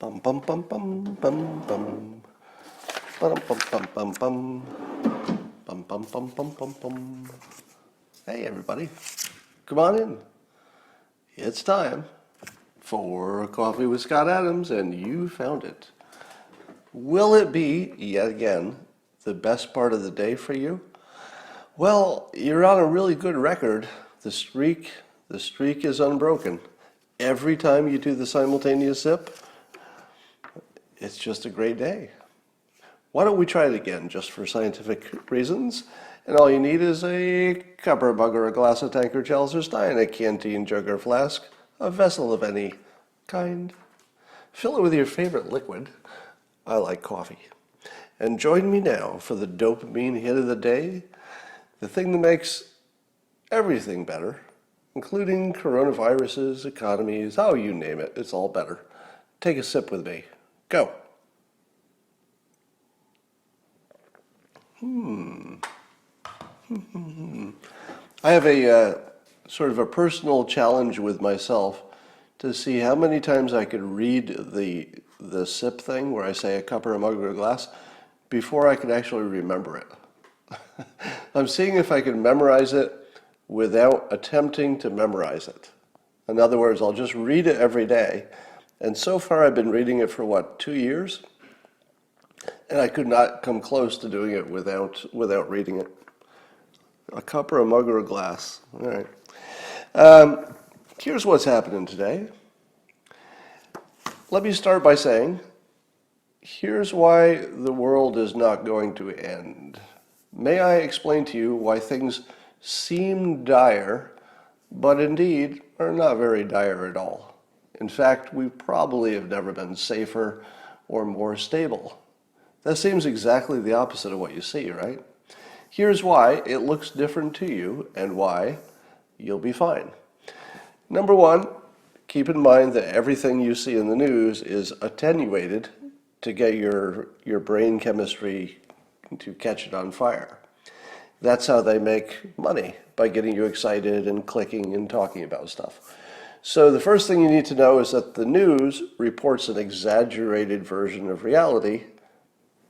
Bum bum bum bum bum bum. Bum bum bum bum bum. Bum bum bum bum bum bum. Hey everybody, come on in. It's time for Coffee with Scott Adams, and you found it. Will it be, yet again, the best part of the day for you? Well, you're on a really good record. The streak is unbroken. Every time you do the simultaneous sip, it's just a great day. Why don't we try it again, just for scientific reasons? And all you need is a cup or a mug or a glass, a tankard, chalice or stein, a canteen, jug or flask, a vessel of any kind. Fill it with your favorite liquid. I like coffee. And join me now for the dopamine hit of the day, the thing that makes everything better, including coronaviruses, economies, oh, you name it, it's all better. Take a sip with me. Go. I have a sort of a personal challenge with myself to see how many times I could read the sip thing where I say a cup or a mug or a glass before I could actually remember it. I'm seeing if I can memorize it without attempting to memorize it. In other words, I'll just read it every day. And so far I've been reading it for 2 years? And I could not come close to doing it without reading it. A cup or a mug or a glass. All right. Here's what's happening today. Let me start by saying, here's why the world is not going to end. May I explain to you why things seem dire, but indeed are not very dire at all. In fact, we probably have never been safer or more stable. That seems exactly the opposite of what you see, right? Here's why it looks different to you and why you'll be fine. Number one, keep in mind that everything you see in the news is attenuated to get your brain chemistry to catch it on fire. That's how they make money, by getting you excited and clicking and talking about stuff. So the first thing you need to know is that the news reports an exaggerated version of reality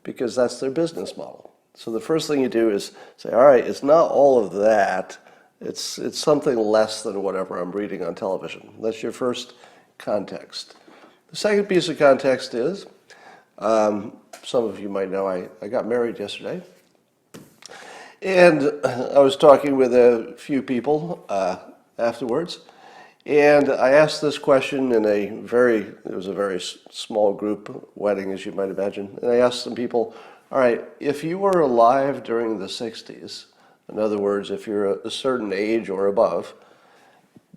because that's their business model. So the first thing you do is say, all right, it's not all of that. It's something less than whatever I'm reading on television. That's your first context. The second piece of context is, some of you might know I got married yesterday. And I was talking with a few people afterwards. And I asked this question in it was a very small group wedding, as you might imagine. And I asked some people, all right, if you were alive during the 60s, in other words, if you're a certain age or above,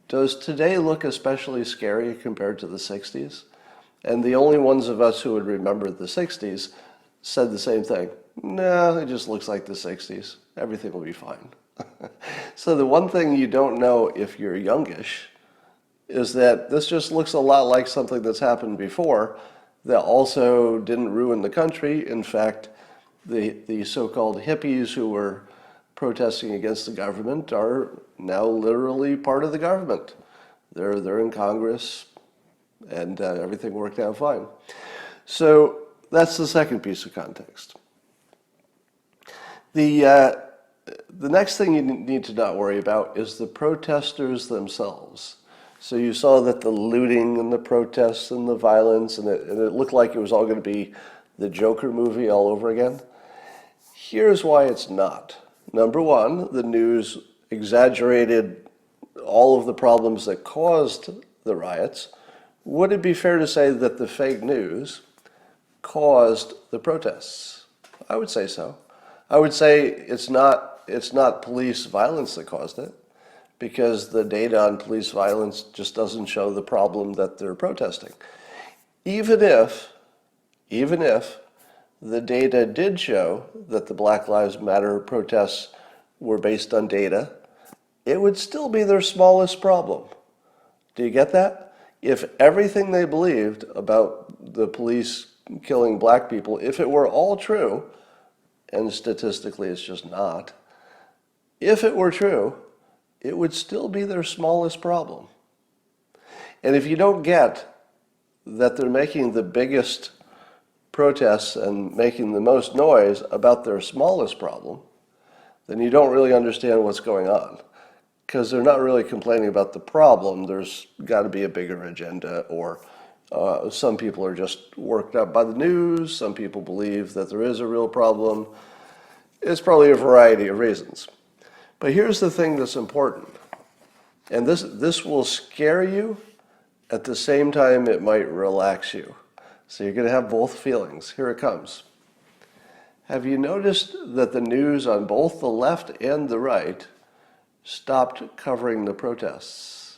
does today look especially scary compared to the 60s? And the only ones of us who would remember the 60s said the same thing. No, it just looks like the 60s. Everything will be fine. So the one thing you don't know if you're youngish is that this just looks a lot like something that's happened before that also didn't ruin the country. In fact, the so-called hippies who were protesting against the government are now literally part of the government. They're in Congress, and everything worked out fine. So that's the second piece of context. The next thing you need to not worry about is the protesters themselves. So you saw that the looting and the protests and the violence, and it looked like it was all going to be the Joker movie all over again. Here's why it's not. Number one, the news exaggerated all of the problems that caused the riots. Would it be fair to say that the fake news caused the protests? I would say so. I would say it's not police violence that caused it, because the data on police violence just doesn't show the problem that they're protesting. Even if the data did show that the Black Lives Matter protests were based on data, it would still be their smallest problem. Do you get that? If everything they believed about the police killing black people, if it were all true, and statistically it's just not, if it were true, it would still be their smallest problem. And if you don't get that they're making the biggest protests and making the most noise about their smallest problem, then you don't really understand what's going on. Because they're not really complaining about the problem. There's got to be a bigger agenda, or some people are just worked up by the news. Some people believe that there is a real problem. It's probably a variety of reasons. But here's the thing that's important. And this will scare you. At the same time, it might relax you. So you're going to have both feelings. Here it comes. Have you noticed that the news on both the left and the right stopped covering the protests?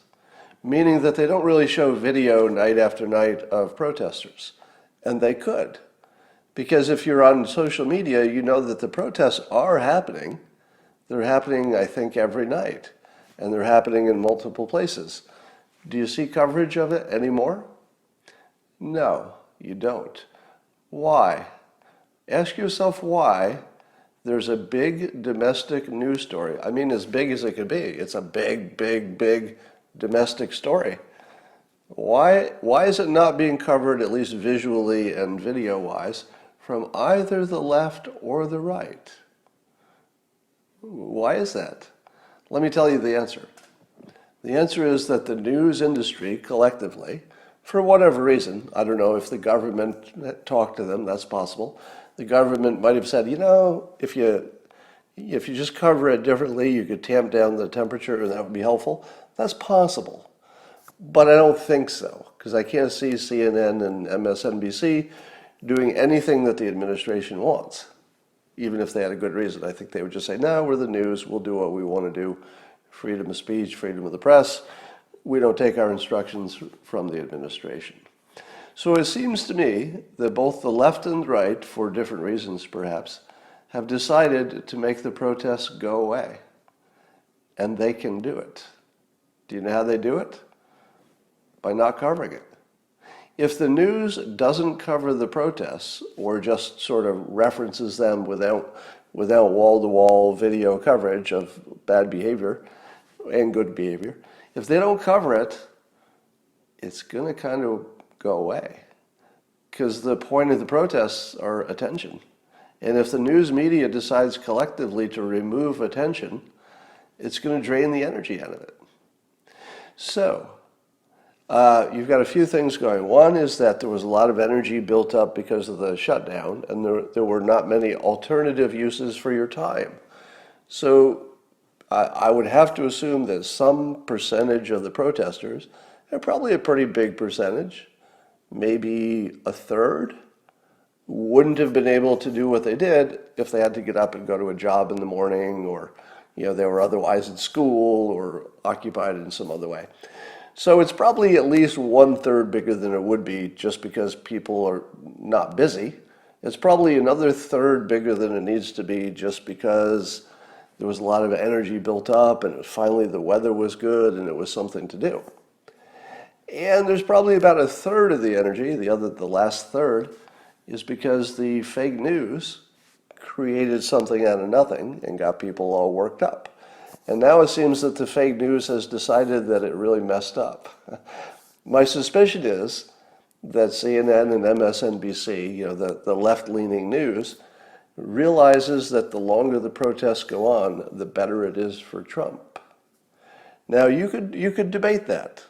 Meaning that they don't really show video night after night of protesters. And they could. Because if you're on social media, you know that the protests are happening. They're happening, I think, every night. And they're happening in multiple places. Do you see coverage of it anymore? No, you don't. Why? Ask yourself why there's a big domestic news story. I mean, as big as it could be. It's a big, big, big domestic story. Why is it not being covered, at least visually and video-wise, from either the left or the right? Why is that? Let me tell you the answer. The answer is that the news industry collectively, for whatever reason, I don't know if the government talked to them, that's possible. The government might have said, you know, if you just cover it differently, you could tamp down the temperature and that would be helpful. That's possible. But I don't think so, because I can't see CNN and MSNBC doing anything that the administration wants. Even if they had a good reason, I think they would just say, no, we're the news, we'll do what we want to do. Freedom of speech, freedom of the press. We don't take our instructions from the administration. So it seems to me that both the left and the right, for different reasons perhaps, have decided to make the protests go away. And they can do it. Do you know how they do it? By not covering it. If the news doesn't cover the protests, or just sort of references them without wall-to-wall video coverage of bad behavior and good behavior, if they don't cover it, it's going to kind of go away. Because the point of the protests are attention. And if the news media decides collectively to remove attention, it's going to drain the energy out of it. So, you've got a few things going. One is that there was a lot of energy built up because of the shutdown, and there were not many alternative uses for your time. So I would have to assume that some percentage of the protesters, and probably a pretty big percentage, maybe a third, wouldn't have been able to do what they did if they had to get up and go to a job in the morning, or they were otherwise in school or occupied in some other way. So it's probably at least 1/3 bigger than it would be just because people are not busy. It's probably another third bigger than it needs to be just because there was a lot of energy built up, and finally the weather was good and it was something to do. And there's probably about a third of the energy, the last third, is because the fake news created something out of nothing and got people all worked up. And now it seems that the fake news has decided that it really messed up. My suspicion is that CNN and MSNBC, the left-leaning news, realizes that the longer the protests go on, the better it is for Trump. Now, you could debate that.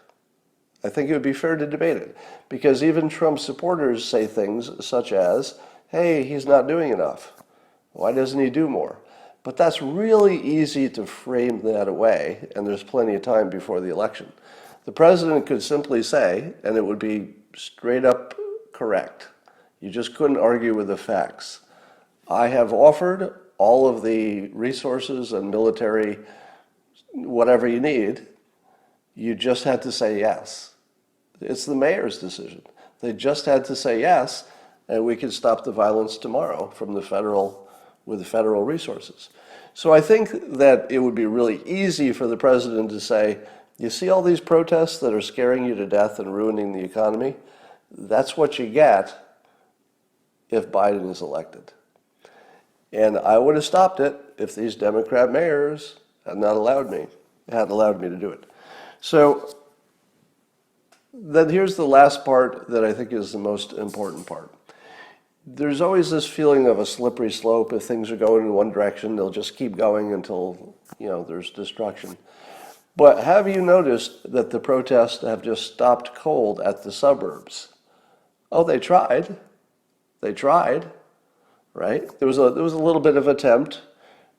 I think it would be fair to debate it, because even Trump supporters say things such as, hey, he's not doing enough. Why doesn't he do more? But that's really easy to frame that away, and there's plenty of time before the election. The president could simply say, and it would be straight up correct, you just couldn't argue with the facts. I have offered all of the resources and military, whatever you need. You just had to say yes. It's the mayor's decision. They just had to say yes, and we could stop the violence tomorrow from with the federal resources. So I think that it would be really easy for the president to say, you see all these protests that are scaring you to death and ruining the economy? That's what you get if Biden is elected. And I would have stopped it if these Democrat mayors had allowed me to do it. So then here's the last part that I think is the most important part. There's always this feeling of a slippery slope. If things are going in one direction, they'll just keep going until, there's destruction. But have you noticed that the protests have just stopped cold at the suburbs? Oh, they tried. They tried, right? There was a little bit of attempt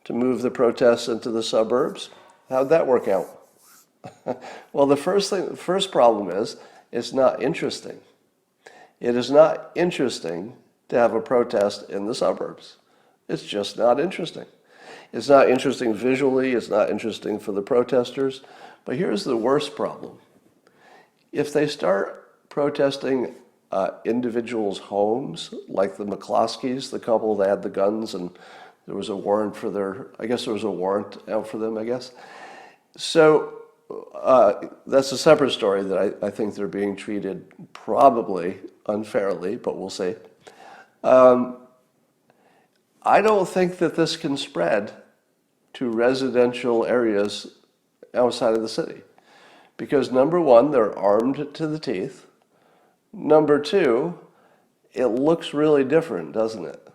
to move the protests into the suburbs. How'd that work out? Well, the first problem is it's not interesting. It is not interesting to have a protest in the suburbs. It's just not interesting. It's not interesting visually. It's not interesting for the protesters. But here's the worst problem. If they start protesting individuals' homes, like the McCloskeys, the couple that had the guns, and there was a warrant for there was a warrant out for them, I guess. So that's a separate story that I think they're being treated probably unfairly, but we'll see. I don't think that this can spread to residential areas outside of the city. Because number one, they're armed to the teeth. Number two, it looks really different, doesn't it?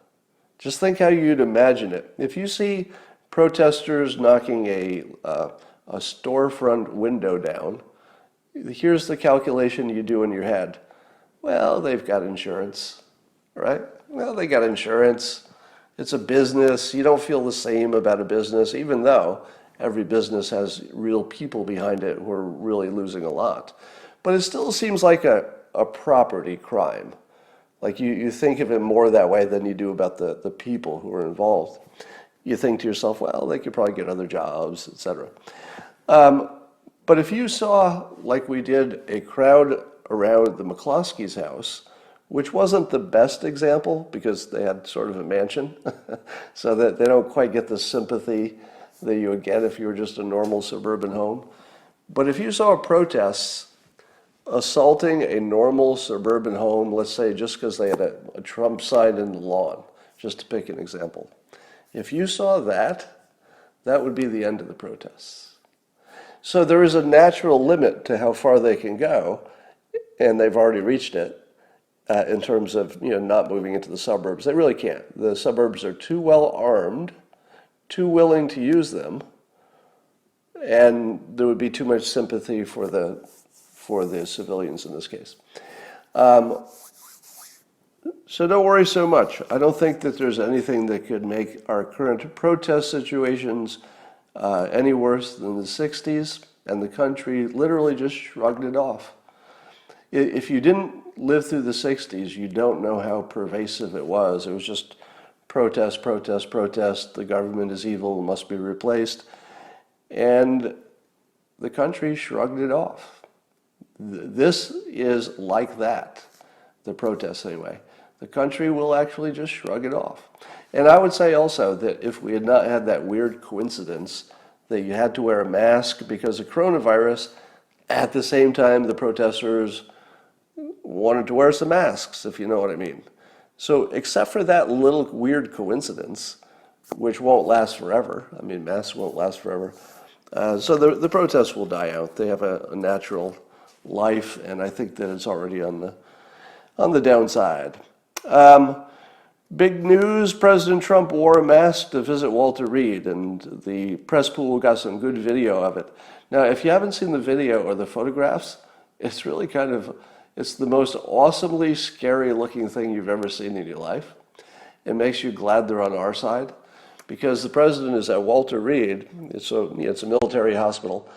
Just think how you'd imagine it. If you see protesters knocking a storefront window down, here's the calculation you do in your head. Well, they've got insurance, right? Well, they got insurance. It's a business. You don't feel the same about a business, even though every business has real people behind it who are really losing a lot. But it still seems like a property crime. Like you think of it more that way than you do about the people who are involved. You think to yourself, well, they could probably get other jobs, etc. But if you saw, like we did, a crowd around the McCloskeys' house, which wasn't the best example because they had sort of a mansion, so that they don't quite get the sympathy that you would get if you were just a normal suburban home. But if you saw protests assaulting a normal suburban home, let's say just because they had a Trump sign in the lawn, just to pick an example. If you saw that, that would be the end of the protests. So there is a natural limit to how far they can go, and they've already reached it in terms of not moving into the suburbs. They really can't. The suburbs are too well armed, too willing to use them, and there would be too much sympathy for the civilians in this case. So don't worry so much. I don't think that there's anything that could make our current protest situations any worse than the 60s, and the country literally just shrugged it off. If you didn't live through the 60s, you don't know how pervasive it was. It was just protest, protest, protest. The government is evil, must be replaced. And the country shrugged it off. This is like that, the protests anyway. The country will actually just shrug it off. And I would say also that if we had not had that weird coincidence that you had to wear a mask because of coronavirus, at the same time the protesters wanted to wear some masks, if you know what I mean. So except for that little weird coincidence, which won't last forever, I mean, masks won't last forever, so the protests will die out. They have a natural life, and I think that it's already on the downside. Big news, President Trump wore a mask to visit Walter Reed, and the press pool got some good video of it. Now, if you haven't seen the video or the photographs, it's really it's the most awesomely scary looking thing you've ever seen in your life. It makes you glad they're on our side, because the president is at Walter Reed, it's a military hospital,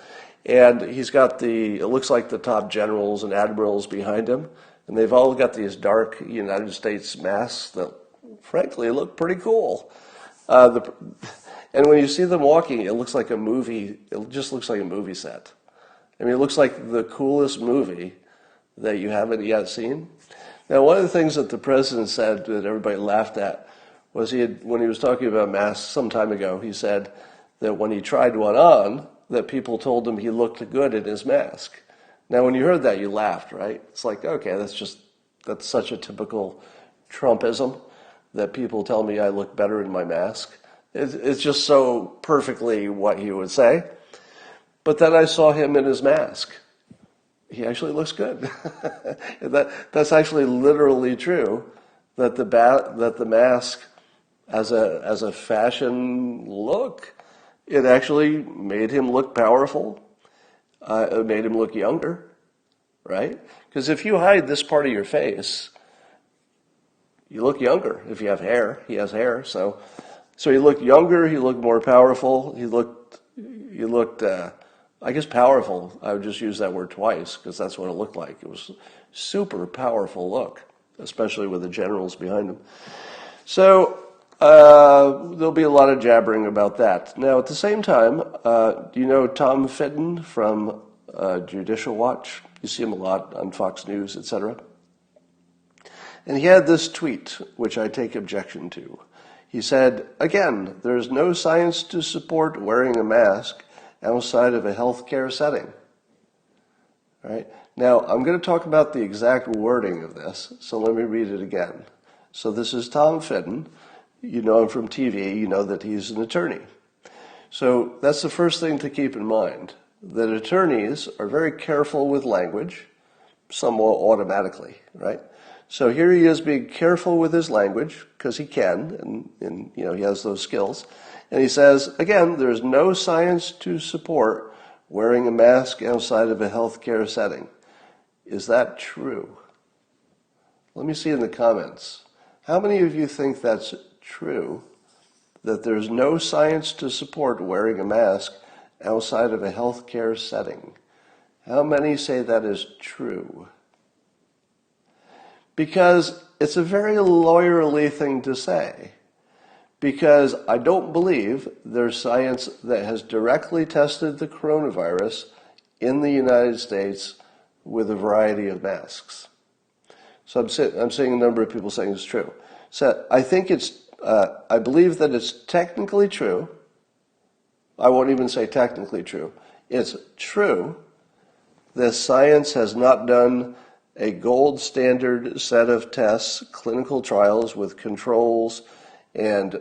and he's got it looks like the top generals and admirals behind him, and they've all got these dark United States masks that frankly look pretty cool. And when you see them walking, it looks like a movie. It just looks like a movie set. I mean, it looks like the coolest movie that you haven't yet seen. Now, one of the things that the president said that everybody laughed at was when he was talking about masks some time ago, he said that when he tried one on, that people told him he looked good in his mask. Now, when you heard that, you laughed, right? It's like, okay, that's such a typical Trumpism that people tell me I look better in my mask. It's just so perfectly what he would say. But then I saw him in his mask. he actually looks good. That's actually literally true. That the mask, as a fashion look, it actually made him look powerful. It made him look younger, right? Because if you hide this part of your face, you look younger. If you have hair, he has hair, so he looked younger. He looked more powerful. He looked. I guess powerful. I would just use that word twice because that's what it looked like. It was super powerful look, especially with the generals behind him. So there'll be a lot of jabbering about that. Now, at the same time, do you know Tom Fitton from Judicial Watch? You see him a lot on Fox News, etc. And he had this tweet, which I take objection to. He said, again, there's no science to support wearing a mask outside of a healthcare setting. All right? Now, I'm going to talk about the exact wording of this, so let me read it again. So this is Tom Fitton. You know him from TV. You know that he's an attorney. So that's the first thing to keep in mind, that attorneys are very careful with language, somewhat automatically, right? So here he is being careful with his language, because he can, and he has those skills. And he says, again, there's no science to support wearing a mask outside of a healthcare setting. Is that true? Let me see in the comments. How many of you think that's true, that there's no science to support wearing a mask outside of a healthcare setting? How many say that is true? Because it's a very lawyerly thing to say. Because I don't believe there's science that has directly tested the coronavirus in the United States with a variety of masks. So I'm seeing a number of people saying it's true. So I think I believe that it's technically true. I won't even say technically true. It's true that science has not done a gold standard set of tests, clinical trials with controls and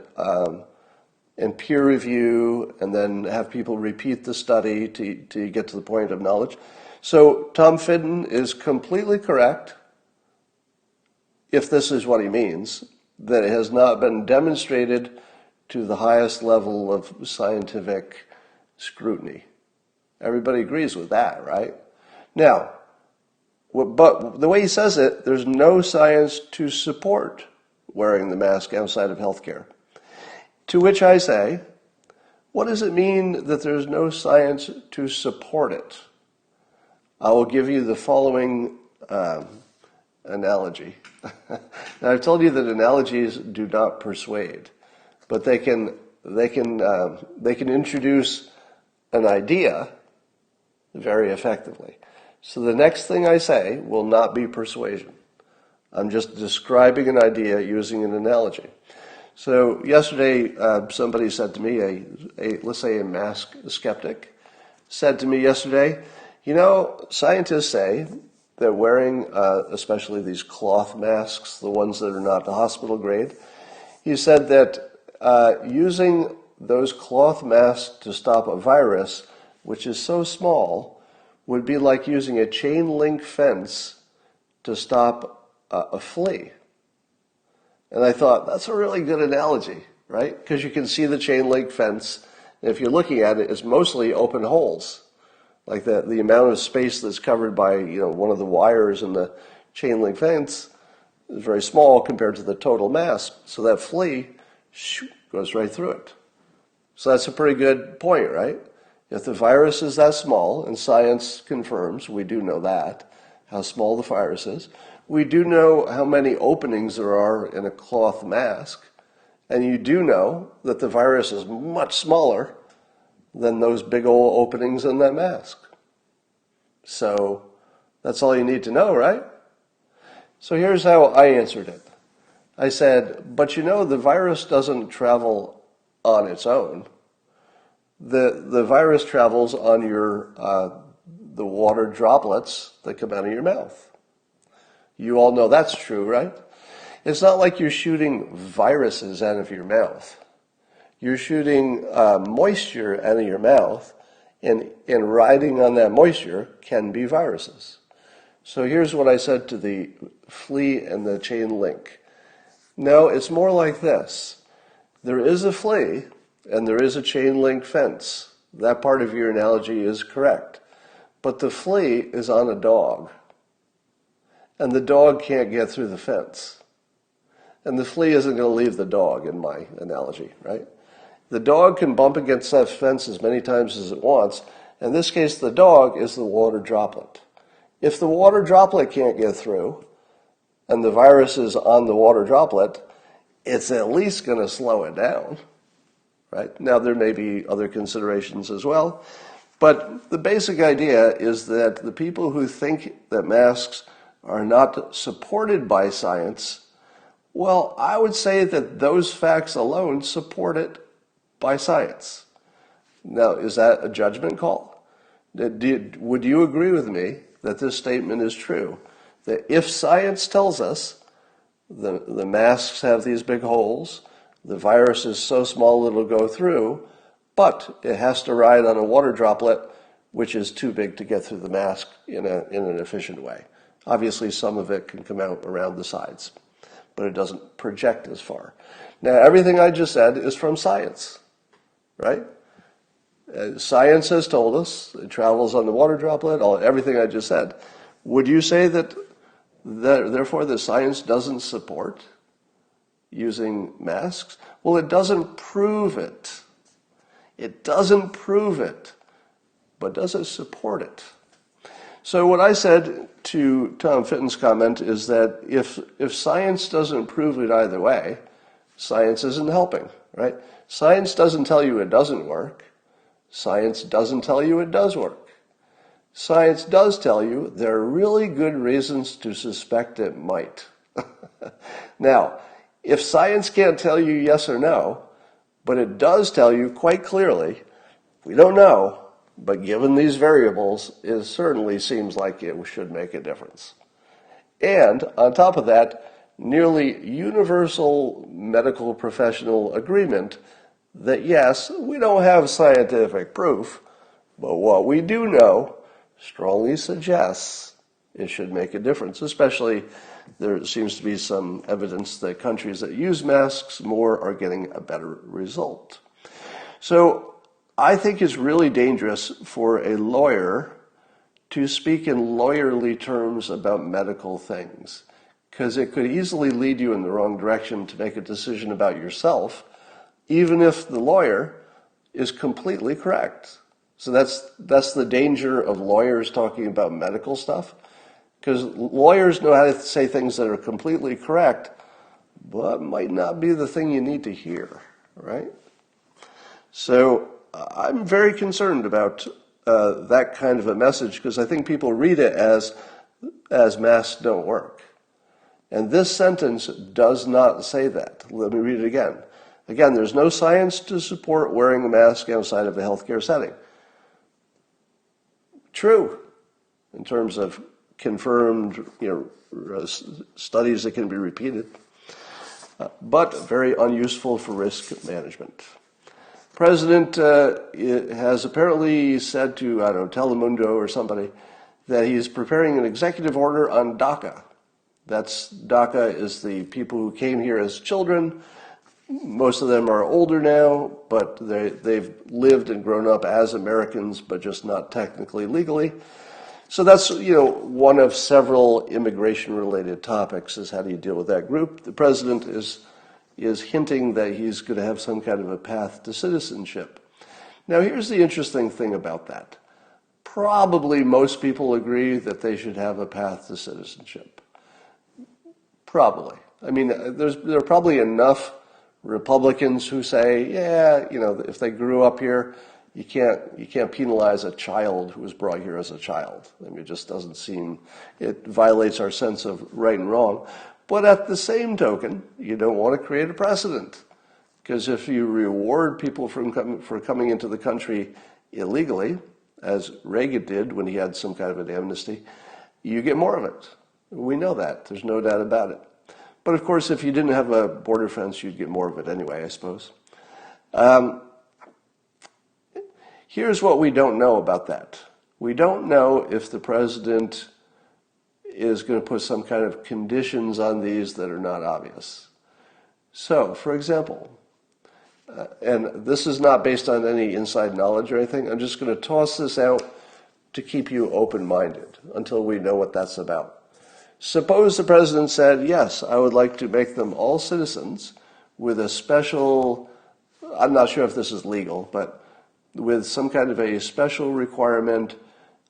peer review, and then have people repeat the study to get to the point of knowledge. So Tom Fitton is completely correct, if this is what he means, that it has not been demonstrated to the highest level of scientific scrutiny. Everybody agrees with that, right? Now, but the way he says it, there's no science to support wearing the mask outside of healthcare. To which I say, what does it mean that there's no science to support it? I will give you the following analogy. Now, I've told you that analogies do not persuade, but they can introduce an idea very effectively. So the next thing I say will not be persuasion. I'm just describing an idea using an analogy. So yesterday, somebody said to me, let's say a mask skeptic, said to me yesterday, scientists say that wearing, especially these cloth masks, the ones that are not the hospital grade, he said that using those cloth masks to stop a virus, which is so small, would be like using a chain link fence to stop a flea. And I thought, that's a really good analogy, right? Because you can see the chain link fence, and if you're looking at it, it's mostly open holes. Like the amount of space that's covered by one of the wires in the chain link fence is very small compared to the total mass. So that flea goes right through it. So that's a pretty good point, right? If the virus is that small, and science confirms, we do know that, how small the virus is, we do know how many openings there are in a cloth mask, and you do know that the virus is much smaller than those big old openings in that mask. So that's all you need to know, right? So here's how I answered it. I said, but the virus doesn't travel on its own. The virus travels on the water droplets that come out of your mouth. You all know that's true, right? It's not like you're shooting viruses out of your mouth. You're shooting moisture out of your mouth And riding on that moisture can be viruses. So here's what I said to the flea and the chain link. No, it's more like this. There is a flea and there is a chain link fence. That part of your analogy is correct. But the flea is on a dog. And the dog can't get through the fence. And the flea isn't going to leave the dog in my analogy, right? The dog can bump against that fence as many times as it wants. In this case, the dog is the water droplet. If the water droplet can't get through, and the virus is on the water droplet, it's at least going to slow it down, right? Now, there may be other considerations as well, but the basic idea is that the people who think that masks are not supported by science, well, I would say that those facts alone support it by science. Now, is that a judgment call? Would you agree with me that this statement is true? That if science tells us the masks have these big holes, the virus is so small it'll go through, but it has to ride on a water droplet, which is too big to get through the mask in an efficient way. Obviously, some of it can come out around the sides, but it doesn't project as far. Now, everything I just said is from science, right? Science has told us it travels on the water droplet, everything I just said. Would you say that therefore the science doesn't support using masks? Well, it doesn't prove it. It doesn't prove it, but does it support it? So what I said to Tom Fitton's comment is that if science doesn't prove it either way, science isn't helping, right? Science doesn't tell you it doesn't work. Science doesn't tell you it does work. Science does tell you there are really good reasons to suspect it might. Now, if science can't tell you yes or no, but it does tell you quite clearly, we don't know, but given these variables, it certainly seems like it should make a difference. And on top of that, nearly universal medical professional agreement that yes, we don't have scientific proof, but what we do know strongly suggests it should make a difference. Especially, there seems to be some evidence that countries that use masks more are getting a better result. So I think it's really dangerous for a lawyer to speak in lawyerly terms about medical things, because it could easily lead you in the wrong direction to make a decision about yourself, even if the lawyer is completely correct. So that's the danger of lawyers talking about medical stuff, because lawyers know how to say things that are completely correct, but might not be the thing you need to hear, right? So I'm very concerned about that kind of a message, because I think people read it as masks don't work. And this sentence does not say that. Let me read it again. Again, there's no science to support wearing a mask outside of a healthcare setting. True, in terms of confirmed studies that can be repeated, but very unuseful for risk management. President has apparently said to, I don't know, Telemundo or somebody, that he's preparing an executive order on DACA. DACA is the people who came here as children. Most of them are older now, but they've lived and grown up as Americans, but just not technically legally. So that's, one of several immigration-related topics is how do you deal with that group. The president is hinting that he's going to have some kind of a path to citizenship. Now, here's the interesting thing about that. Probably most people agree that they should have a path to citizenship. Probably. I mean, there are probably enough Republicans who say, yeah, if they grew up here, you can't penalize a child who was brought here as a child. I mean, it just doesn't seem, it violates our sense of right and wrong. But at the same token, you don't want to create a precedent, because if you reward people for coming into the country illegally, as Reagan did when he had some kind of an amnesty, you get more of it. We know that. There's no doubt about it. But of course, if you didn't have a border fence, you'd get more of it anyway, I suppose. Here's what we don't know about that. We don't know if the president is going to put some kind of conditions on these that are not obvious. So, for example, and this is not based on any inside knowledge or anything, I'm just going to toss this out to keep you open-minded until we know what that's about. Suppose the president said, yes, I would like to make them all citizens with a special, I'm not sure if this is legal, but with some kind of a special requirement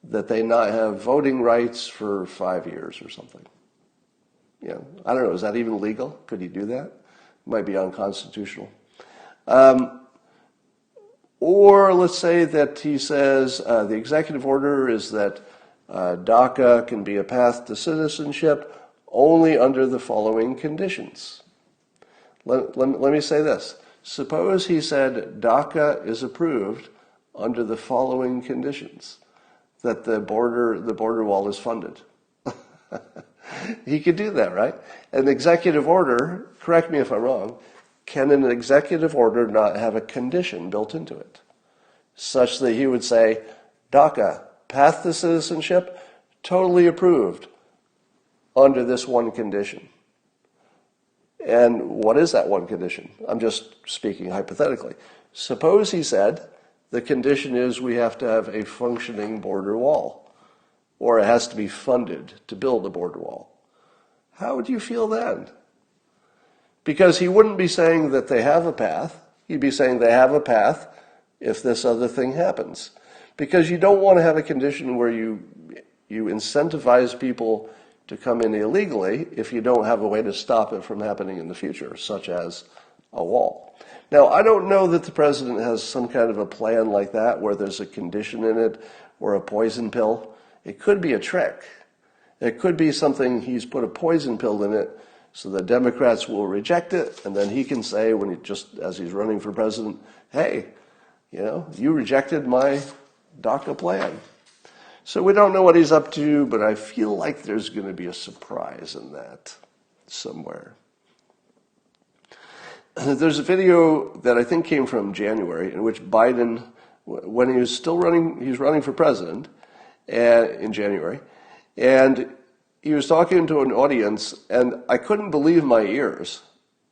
that they not have voting rights for 5 years or something. Yeah, I don't know, is that even legal? Could he do that? It might be unconstitutional. Or let's say that he says the executive order is that DACA can be a path to citizenship only under the following conditions. Let me say this. Suppose he said DACA is approved under the following conditions, that the border wall is funded. He could do that, right? An executive order, correct me if I'm wrong, can an executive order not have a condition built into it, such that he would say, DACA, path to citizenship, totally approved under this one condition. And what is that one condition? I'm just speaking hypothetically. Suppose he said, the condition is we have to have a functioning border wall, or it has to be funded to build a border wall. How would you feel then? Because he wouldn't be saying that they have a path. He'd be saying they have a path if this other thing happens. Because you don't want to have a condition where you incentivize people to come in illegally if you don't have a way to stop it from happening in the future, such as a wall. Now, I don't know that the president has some kind of a plan like that where there's a condition in it or a poison pill. It could be a trick. It could be something he's put a poison pill in it so the Democrats will reject it, and then he can say, as he's running for president, hey, you rejected my DACA plan. So we don't know what he's up to, but I feel like there's going to be a surprise in that somewhere. There's a video that I think came from January in which Biden, when he was still running, he's running for president in January, and he was talking to an audience, and I couldn't believe my ears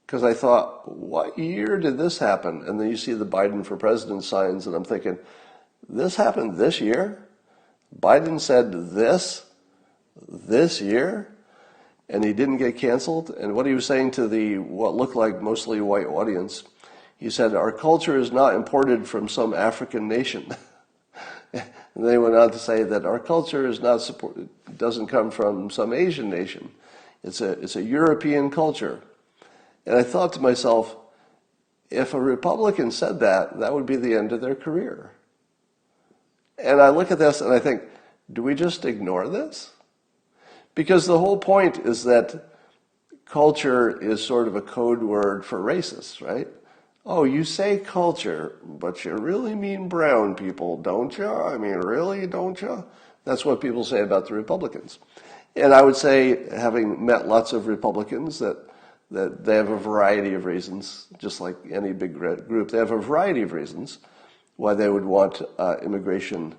because I thought, what year did this happen? And then you see the Biden for president signs, and I'm thinking, this happened this year? Biden said this year, and he didn't get canceled. And what he was saying to what looked like mostly white audience, he said, our culture is not imported from some African nation. And they went on to say that our culture is doesn't come from some Asian nation. It's a European culture. And I thought to myself, if a Republican said that, that would be the end of their career. And I look at this and I think, do we just ignore this? Because the whole point is that culture is sort of a code word for racists, right? Oh, you say culture, but you really mean brown people, don't you? I mean, really, don't you? That's what people say about the Republicans. And I would say, having met lots of Republicans, that they have a variety of reasons, just like any big group, they have a variety of reasons why they would want immigration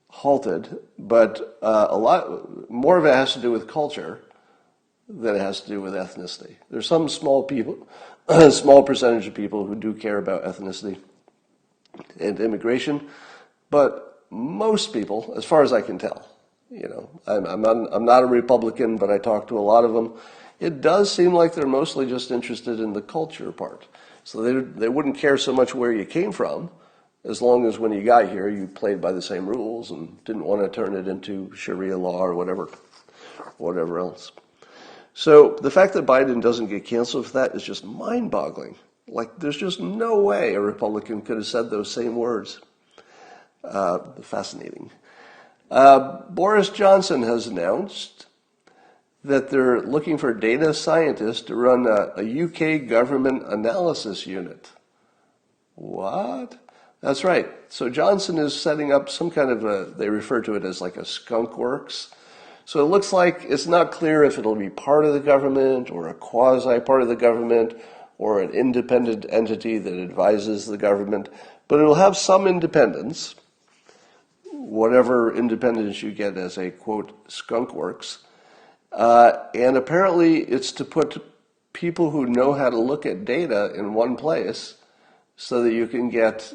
halted, but a lot more of it has to do with culture than it has to do with ethnicity. There's some small percentage of people who do care about ethnicity and immigration, but most people, as far as I can tell, I'm not a Republican, but I talk to a lot of them. It does seem like they're mostly just interested in the culture part. So they wouldn't care so much where you came from, as long as when you got here you played by the same rules and didn't want to turn it into Sharia law or whatever else. So the fact that Biden doesn't get canceled for that is just mind-boggling. Like, there's just no way a Republican could have said those same words. Fascinating. Boris Johnson has announced that they're looking for data scientists to run a UK government analysis unit. What? That's right. So Johnson is setting up some kind of they refer to it as like a skunk works. So it looks like it's not clear if it'll be part of the government or a quasi-part of the government or an independent entity that advises the government, but it'll have some independence. whatever independence you get as a, quote, skunk works. And apparently it's to put people who know how to look at data in one place so that you can get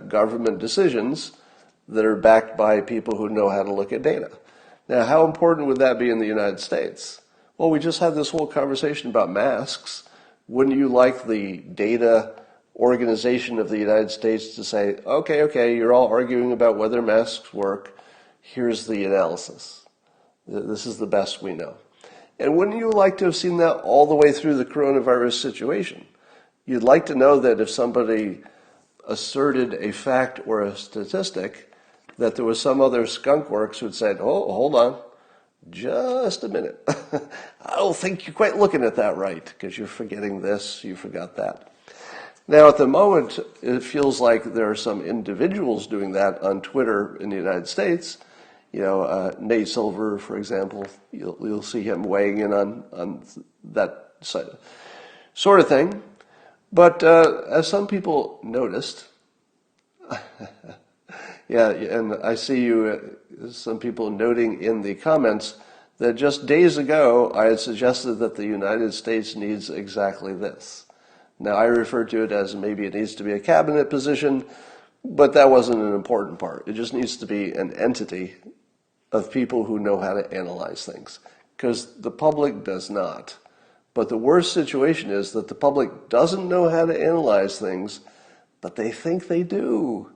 government decisions that are backed by people who know how to look at data. Now, how important would that be in the United States? Well, we just had this whole conversation about masks. Wouldn't you like the data organization of the United States to say, okay, you're all arguing about whether masks work. Here's the analysis. This is the best we know. And wouldn't you like to have seen that all the way through the coronavirus situation? You'd like to know that if somebody asserted a fact or a statistic, that there was some other skunkworks who'd said, oh, hold on, just a minute. I don't think you're quite looking at that right, because you're forgetting this, you forgot that. Now, at the moment, it feels like there are some individuals doing that on Twitter in the United States. You know, Nate Silver, for example, you'll see him weighing in on that sort of thing. But as some people noticed, yeah, and I see you, some people noting in the comments that just days ago I had suggested that the United States needs exactly this. Now, I refer to it as maybe it needs to be a cabinet position, but that wasn't an important part. It just needs to be an entity of people who know how to analyze things, because the public does not. But the worst situation is that the public doesn't know how to analyze things, but they think they do.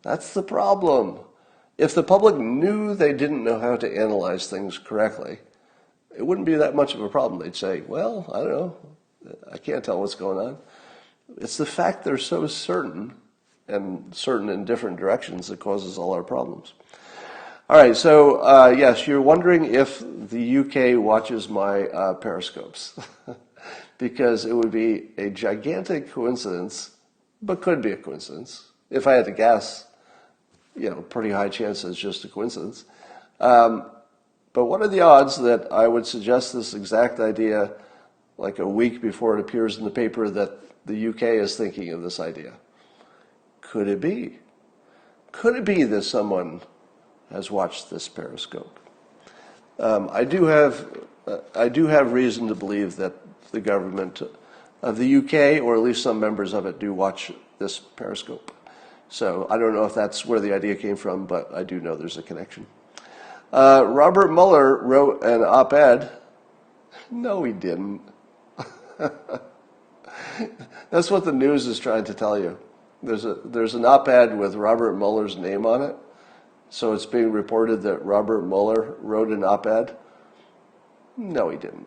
That's the problem. If the public knew they didn't know how to analyze things correctly, it wouldn't be that much of a problem. They'd say, well, I don't know, I can't tell what's going on. It's the fact they're so certain, and certain in different directions, that causes all our problems. All right, so yes, you're wondering if the UK watches my periscopes, because it would be a gigantic coincidence, but could be a coincidence. If I had to guess, you know, pretty high chance it's just a coincidence. But what are the odds that I would suggest this exact idea like a week before it appears in the paper that the UK is thinking of this idea? Could it be? Could it be that someone has watched this periscope? I do have reason to believe that the government of the UK, or at least some members of it, do watch this periscope. So I don't know if that's where the idea came from, but I do know there's a connection. Robert Mueller wrote an op-ed. No, he didn't. That's what the news is trying to tell you. There's an op-ed with Robert Mueller's name on it. So it's being reported that Robert Mueller wrote an op-ed. No, he didn't.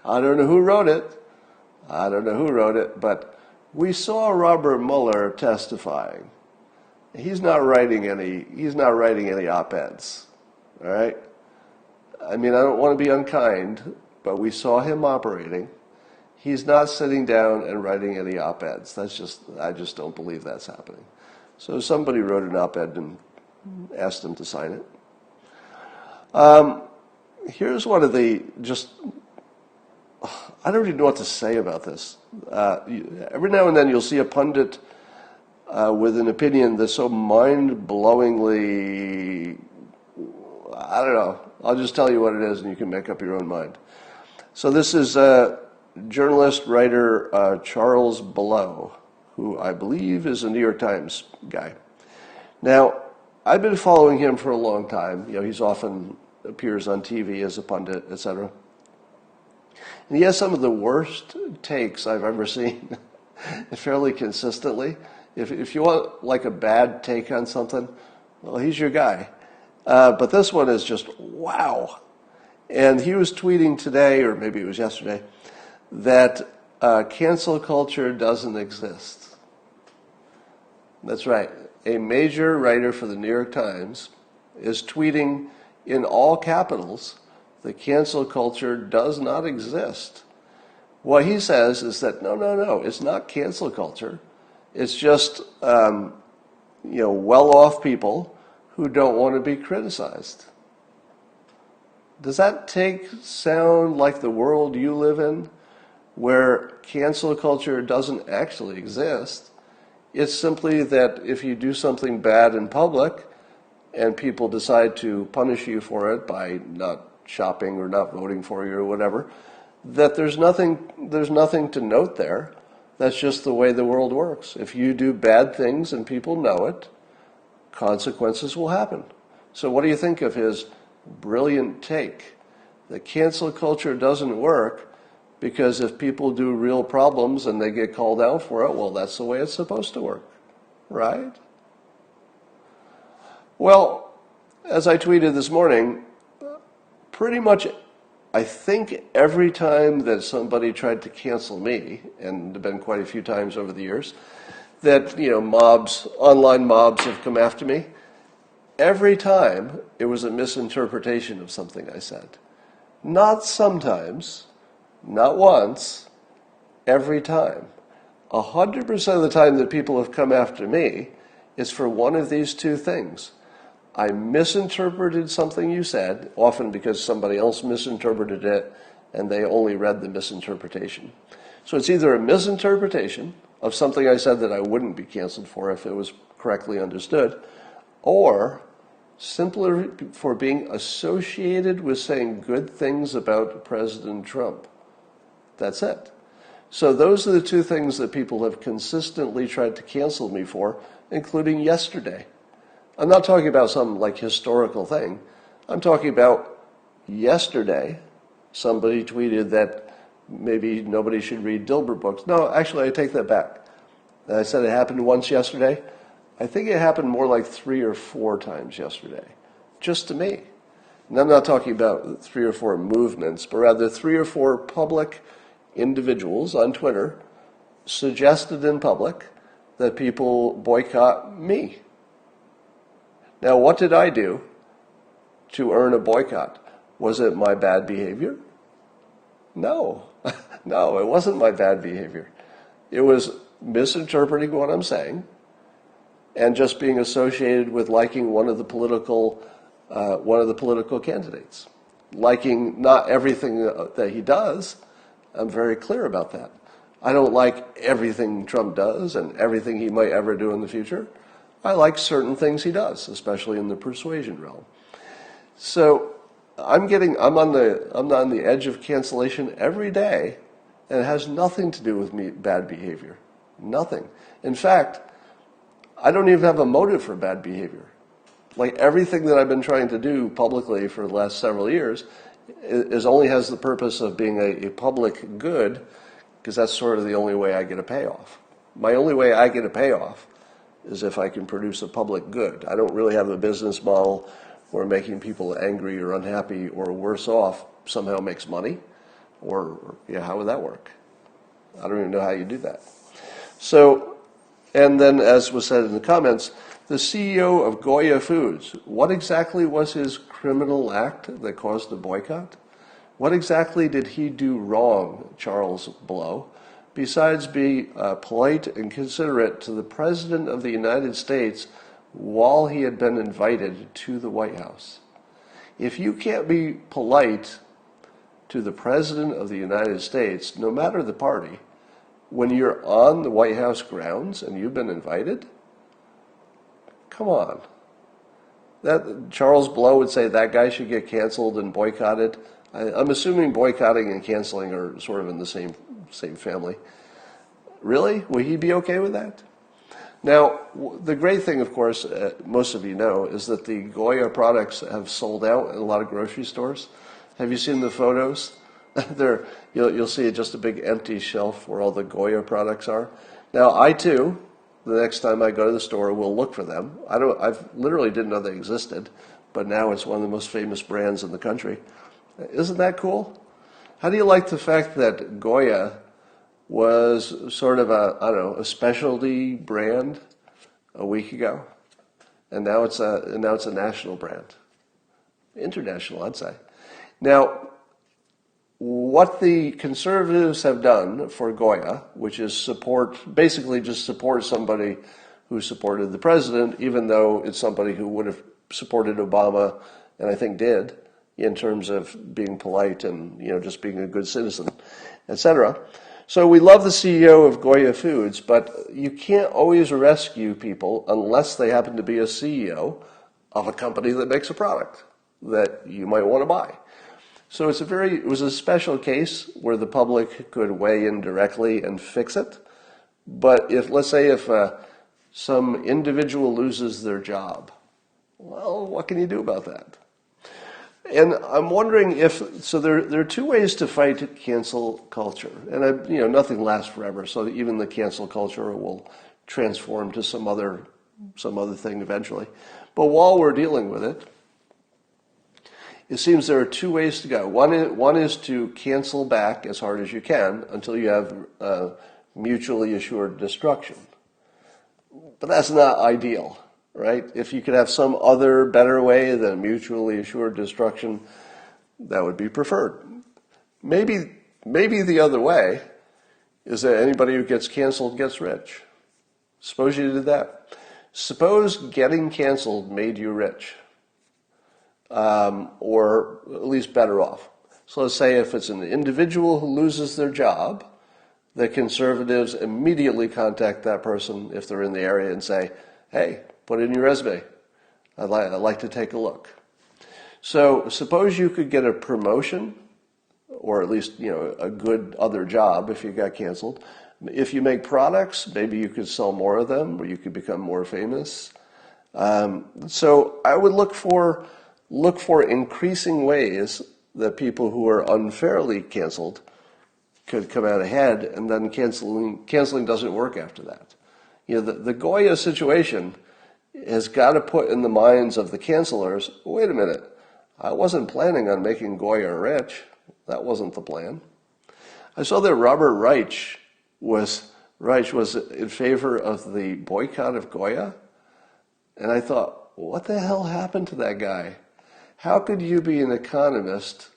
I don't know who wrote it. But we saw Robert Mueller testifying. He's not writing any op-eds. All right? I mean, I don't want to be unkind, but we saw him operating. He's not sitting down and writing any op-eds. I just don't believe that's happening. So somebody wrote an op-ed and asked him to sign it. Here's one of the I don't even know what to say about this. Every now and then you'll see a pundit with an opinion that's so mind-blowingly, I don't know. I'll just tell you what it is and you can make up your own mind. So this is journalist, writer Charles Blow, who I believe is a New York Times guy. Now, I've been following him for a long time. You know, he's often appears on TV as a pundit, etc. And he has some of the worst takes I've ever seen, fairly consistently. If you want like a bad take on something, well, he's your guy. But this one is just wow. And he was tweeting today, or maybe it was yesterday, that cancel culture doesn't exist. That's right. A major writer for the New York Times is tweeting in all capitals that cancel culture does not exist. What he says is that no, it's not cancel culture. It's just well-off people who don't want to be criticized. Does that sound like the world you live in, where cancel culture doesn't actually exist? It's simply that if you do something bad in public, and people decide to punish you for it by not shopping or not voting for you or whatever, that there's nothing to note there. That's just the way the world works. If you do bad things and people know it, consequences will happen. So what do you think of his brilliant take? The cancel culture doesn't work because if people do real problems and they get called out for it, well, that's the way it's supposed to work, right? Well, as I tweeted this morning, pretty much I think every time that somebody tried to cancel me, and there have been quite a few times over the years, that online mobs have come after me, every time it was a misinterpretation of something I said. Not sometimes, not once, every time. 100% of the time that people have come after me is for one of these two things. I misinterpreted something you said, often because somebody else misinterpreted it and they only read the misinterpretation. So it's either a misinterpretation of something I said that I wouldn't be canceled for if it was correctly understood, or simply for being associated with saying good things about President Trump. That's it. So those are the two things that people have consistently tried to cancel me for, including yesterday. I'm not talking about some historical thing. I'm talking about yesterday. Somebody tweeted that maybe nobody should read Dilbert books. No, actually, I take that back. I said it happened once yesterday. I think it happened more like 3 or 4 times yesterday, just to me. And I'm not talking about 3 or 4 movements, but rather 3 or 4 public individuals on Twitter suggested in public that people boycott me. Now, what did I do to earn a boycott? Was it my bad behavior? No. No, it wasn't my bad behavior. It was misinterpreting what I'm saying and just being associated with liking one of the political candidates. Liking not everything that he does. I'm very clear about that. I don't like everything Trump does and everything he might ever do in the future. I like certain things he does, especially in the persuasion realm. So I'm on the edge of cancellation every day, and it has nothing to do with bad behavior. Nothing. In fact, I don't even have a motive for bad behavior. Like everything that I've been trying to do publicly for the last several years only has the purpose of being a public good, because that's sort of the only way I get a payoff. My only way I get a payoff is if I can produce a public good. I don't really have a business model where making people angry or unhappy or worse off somehow makes money. Or how would that work? I don't even know how you do that. So, and then as was said in the comments, the CEO of Goya Foods, what exactly was his criminal act that caused the boycott? What exactly did he do wrong, Charles Blow, besides be polite and considerate to the President of the United States while he had been invited to the White House? If you can't be polite to the President of the United States, no matter the party, when you're on the White House grounds and you've been invited, come on. That Charles Blow would say that guy should get canceled and boycotted. I'm assuming boycotting and canceling are sort of in the same family. Really? Will he be okay with that? Now, the great thing, of course, most of you know, is that the Goya products have sold out in a lot of grocery stores. Have you seen the photos? You'll see just a big empty shelf where all the Goya products are. Now, I too, the next time I go to the store, will look for them. I literally didn't know they existed, but now it's one of the most famous brands in the country. Isn't that cool? How do you like the fact that Goya was sort of a specialty brand a week ago, and now it's a national brand, international, I'd say. Now, what the conservatives have done for Goya, which is basically just support somebody who supported the president, even though it's somebody who would have supported Obama, and I think did, in terms of being polite and just being a good citizen, etc. So we love the CEO of Goya Foods, but you can't always rescue people unless they happen to be a CEO of a company that makes a product that you might want to buy. So it was a special case where the public could weigh in directly and fix it. But let's say if some individual loses their job, well, what can you do about that? And I'm wondering so there are two ways to fight cancel culture. And nothing lasts forever, so even the cancel culture will transform to some other thing eventually. But while we're dealing with it, it seems there are two ways to go. One is to cancel back as hard as you can until you have mutually assured destruction. But that's not ideal, right? If you could have some other better way than mutually assured destruction, that would be preferred. Maybe the other way is that anybody who gets canceled gets rich. Suppose you did that. Suppose getting canceled made you rich. Or at least better off. So let's say if it's an individual who loses their job, the conservatives immediately contact that person if they're in the area and say, hey, put in your resume. I'd like to take a look. So suppose you could get a promotion, or at least a good other job if you got canceled. If you make products, maybe you could sell more of them, or you could become more famous. So I would look for increasing ways that people who are unfairly canceled could come out ahead, and then canceling doesn't work after that. The Goya situation has got to put in the minds of the cancelers, wait a minute, I wasn't planning on making Goya rich. That wasn't the plan. I saw that Robert Reich was in favor of the boycott of Goya, and I thought, what the hell happened to that guy? How could you be an economist,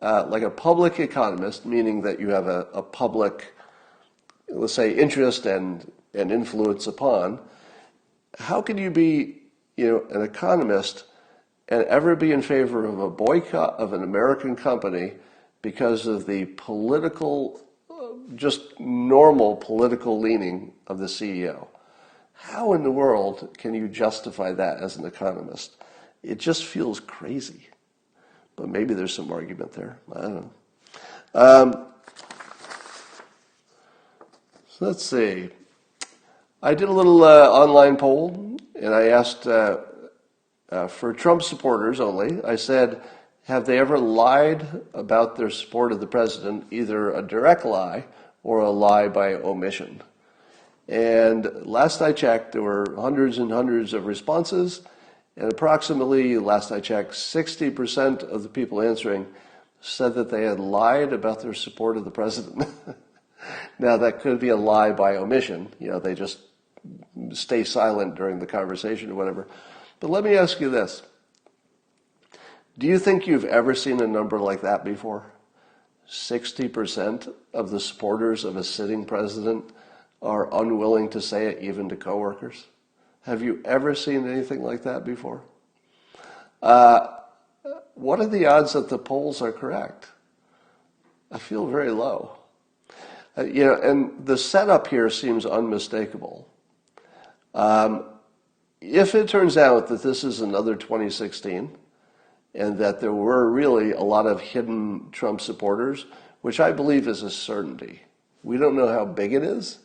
like a public economist, meaning that you have a public, let's say, interest and influence upon? How could you be, an economist and ever be in favor of a boycott of an American company because of the political, just normal political leaning of the CEO? How in the world can you justify that as an economist? It just feels crazy. But maybe there's some argument there. I don't know. So let's see. I did a little online poll, and I asked for Trump supporters only. I said, have they ever lied about their support of the president, either a direct lie or a lie by omission? And last I checked, there were hundreds and hundreds of responses. And approximately, last I checked, 60% of the people answering said that they had lied about their support of the president. Now, that could be a lie by omission. They just stay silent during the conversation or whatever. But let me ask you this. Do you think you've ever seen a number like that before? 60% of the supporters of a sitting president are unwilling to say it even to coworkers? Have you ever seen anything like that before? What are the odds that the polls are correct? I feel very low. And the setup here seems unmistakable. If it turns out that this is another 2016, and that there were really a lot of hidden Trump supporters, which I believe is a certainty. We don't know how big it is,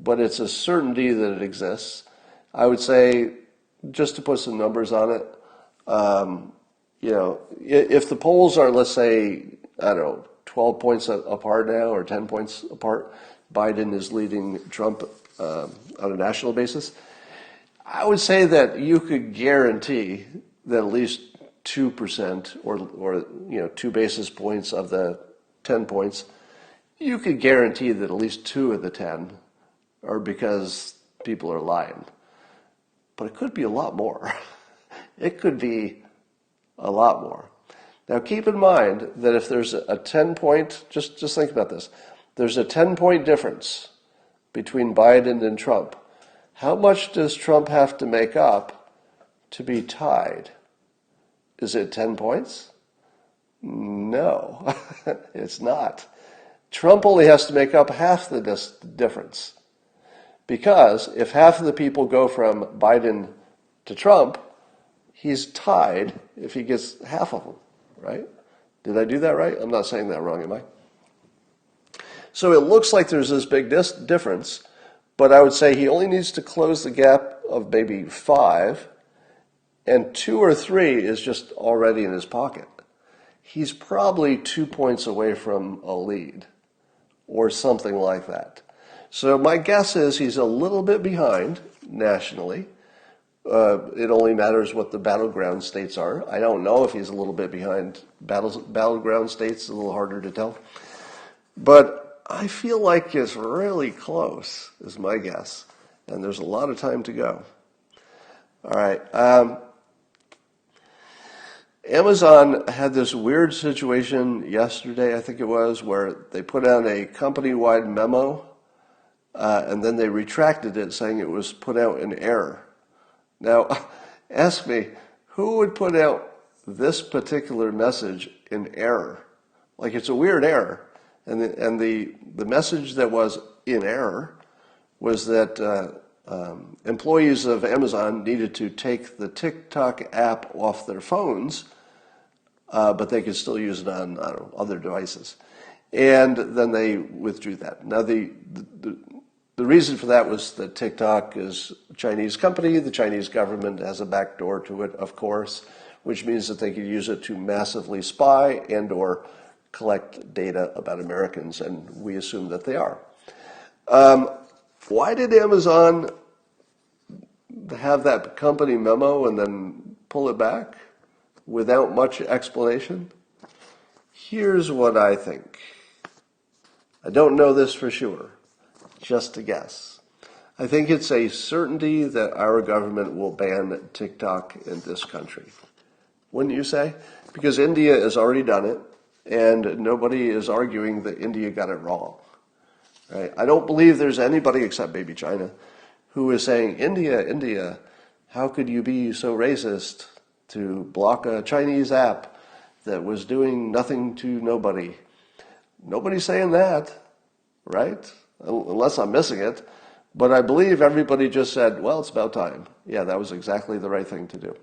but it's a certainty that it exists. I would say, just to put some numbers on it, if the polls are, let's say, 12 points apart now or 10 points apart, Biden is leading Trump on a national basis, I would say that you could guarantee that at least 2% or 2 basis points of the 10 points, you could guarantee that at least 2 of the 10 are because people are lying. But it could be a lot more. It could be a lot more. Now keep in mind that if there's a 10-point, just think about this. There's a 10-point difference between Biden and Trump. How much does Trump have to make up to be tied? Is it 10 points? No, it's not. Trump only has to make up half the difference. Because if half of the people go from Biden to Trump, he's tied if he gets half of them, right? Did I do that right? I'm not saying that wrong, am I? So it looks like there's this big difference, but I would say he only needs to close the gap of maybe 5, and 2 or 3 is just already in his pocket. He's probably 2 points away from a lead, or something like that. So my guess is he's a little bit behind nationally. It only matters what the battleground states are. I don't know if he's a little bit behind. Battleground states, a little harder to tell. But I feel like it's really close, is my guess. And there's a lot of time to go. All right. Amazon had this weird situation yesterday, I think it was, where they put out a company-wide memo, and then they retracted it, saying it was put out in error. Now, ask me, who would put out this particular message in error? Like, it's a weird error. And the message that was in error was that employees of Amazon needed to take the TikTok app off their phones, but they could still use it on, I don't know, other devices. And then they withdrew that. Now, the reason for that was that TikTok is a Chinese company. The Chinese government has a backdoor to it, of course, which means that they could use it to massively spy and or collect data about Americans, and we assume that they are. Why did Amazon have that company memo and then pull it back without much explanation? Here's what I think. I don't know this for sure, just a guess. I think it's a certainty that our government will ban TikTok in this country. Wouldn't you say? Because India has already done it, and nobody is arguing that India got it wrong. Right? I don't believe there's anybody except maybe China who is saying, India, how could you be so racist to block a Chinese app that was doing nothing to nobody? Nobody's saying that, right? Unless I'm missing it. But I believe everybody just said, well, it's about time. Yeah, that was exactly the right thing to do.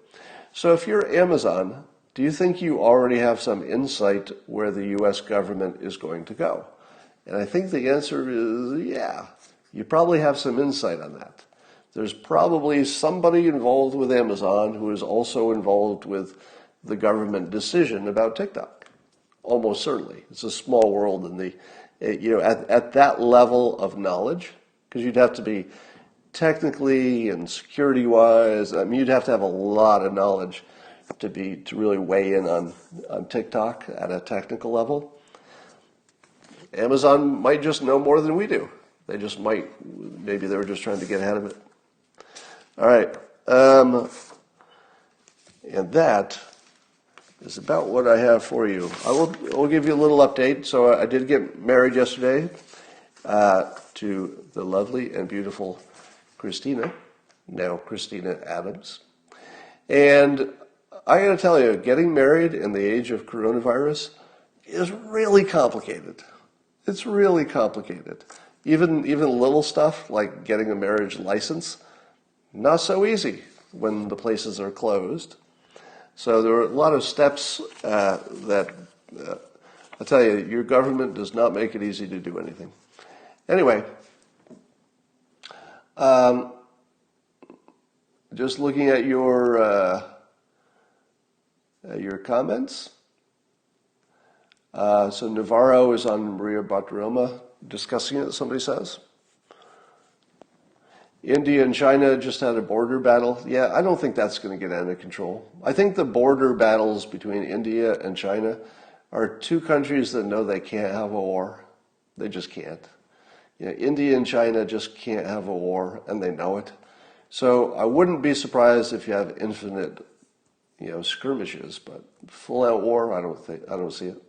So if you're Amazon, do you think you already have some insight where the U.S. government is going to go? And I think the answer is, yeah, you probably have some insight on that. There's probably somebody involved with Amazon who is also involved with the government decision about TikTok. Almost certainly. It's a small world in the, at that level of knowledge, because you'd have to be technically and security-wise, I mean, you'd have to have a lot of knowledge to really weigh in on TikTok at a technical level. Amazon might just know more than we do. They just might. Maybe they were just trying to get ahead of it. All right. And that is about what I have for you. I'll give you a little update. So I did get married yesterday to the lovely and beautiful Christina, now Christina Adams. And I got to tell you, getting married in the age of coronavirus is really complicated. It's really complicated. Even little stuff like getting a marriage license, not so easy when the places are closed. So there are a lot of steps that, I tell you, your government does not make it easy to do anything. Anyway, just looking at your comments. So Navarro is on Maria Bartiromo discussing it, somebody says. India and China just had a border battle. Yeah, I don't think that's going to get out of control. I think the border battles between India and China are two countries that know they can't have a war. They just can't. India and China just can't have a war, and they know it. So I wouldn't be surprised if you have infinite, skirmishes, but full-out war, I don't see it.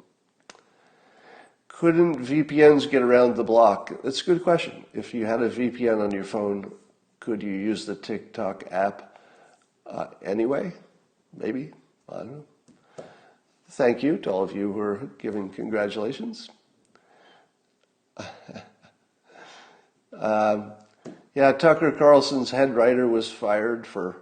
Couldn't VPNs get around the block? That's a good question. If you had a VPN on your phone, could you use the TikTok app anyway? Maybe. I don't know. Thank you to all of you who are giving congratulations. Yeah, Tucker Carlson's head writer was fired for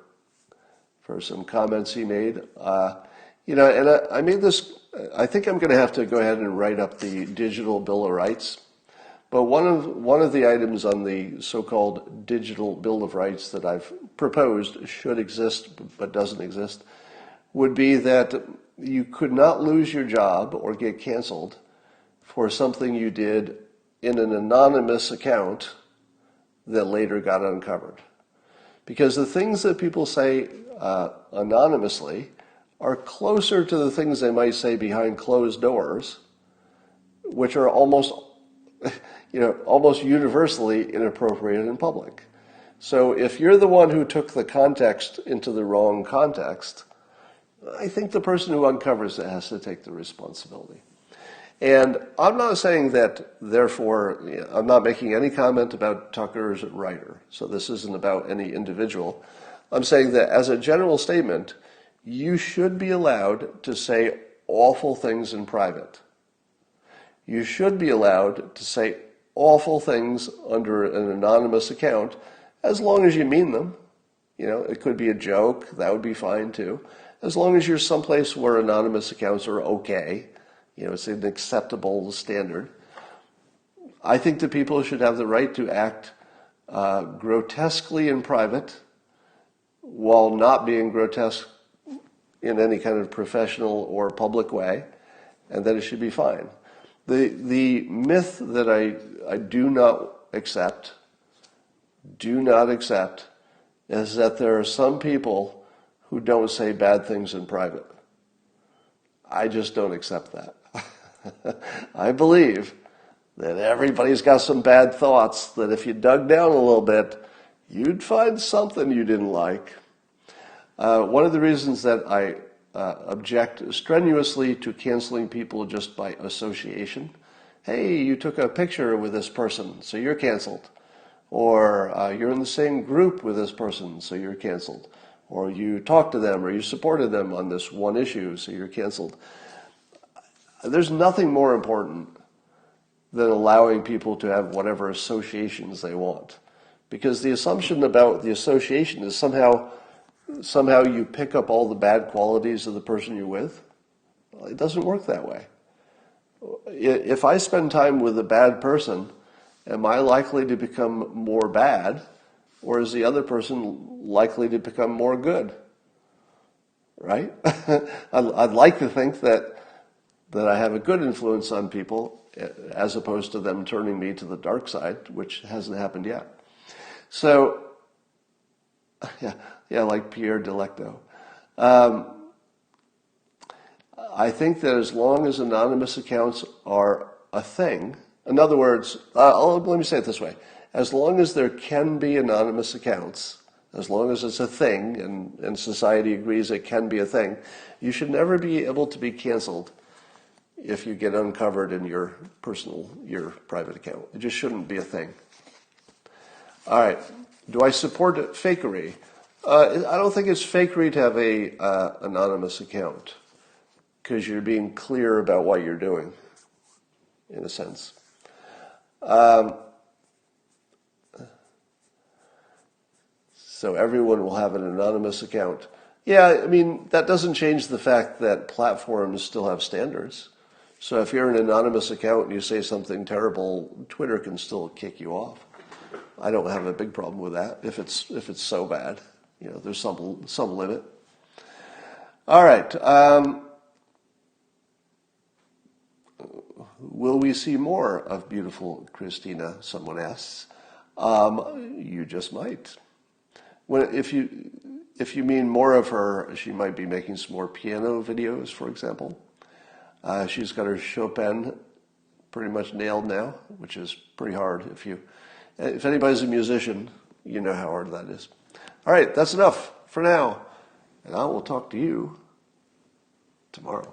for some comments he made. And I made this, I think I'm going to have to go ahead and write up the Digital Bill of Rights. But one of the items on the so-called Digital Bill of Rights that I've proposed should exist but doesn't exist would be that you could not lose your job or get canceled for something you did in an anonymous account that later got uncovered. Because the things that people say anonymously are closer to the things they might say behind closed doors, which are almost universally inappropriate in public. So if you're the one who took the context into the wrong context, I think the person who uncovers it has to take the responsibility. And I'm not saying that, therefore, I'm not making any comment about Tucker's writer. So this isn't about any individual. I'm saying that as a general statement, you should be allowed to say awful things in private. You should be allowed to say awful things under an anonymous account as long as you mean them. It could be a joke. That would be fine too. As long as you're someplace where anonymous accounts are okay. It's an acceptable standard. I think that people should have the right to act grotesquely in private while not being grotesque in any kind of professional or public way, and that it should be fine. The myth that I do not accept, is that there are some people who don't say bad things in private. I just don't accept that. I believe that everybody's got some bad thoughts that if you dug down a little bit, you'd find something you didn't like. One of the reasons that I object strenuously to canceling people just by association. Hey, you took a picture with this person, so you're canceled. Or you're in the same group with this person, so you're canceled. Or you talked to them or you supported them on this one issue, so you're canceled. There's nothing more important than allowing people to have whatever associations they want. Because the assumption about the association is somehow you pick up all the bad qualities of the person you're with. Well, it doesn't work that way. If I spend time with a bad person, am I likely to become more bad, or is the other person likely to become more good? Right? I'd like to think that I have a good influence on people as opposed to them turning me to the dark side, which hasn't happened yet. So, yeah, like Pierre Delecto. I think that as long as anonymous accounts are a thing, in other words, let me say it this way. As long as there can be anonymous accounts, as long as it's a thing and society agrees it can be a thing, you should never be able to be canceled if you get uncovered in your private account. It just shouldn't be a thing. All right. Do I support fakery? I don't think it's fakery to have a anonymous account because you're being clear about what you're doing, in a sense. So everyone will have an anonymous account. Yeah, I mean, that doesn't change the fact that platforms still have standards. So if you're an anonymous account and you say something terrible, Twitter can still kick you off. I don't have a big problem with that if it's so bad. There's some limit. All right. Will we see more of beautiful Christina? Someone asks. You just might. If you mean more of her, she might be making some more piano videos, for example. She's got her Chopin pretty much nailed now, which is pretty hard. If anybody's a musician, you know how hard that is. All right, that's enough for now, and I will talk to you tomorrow.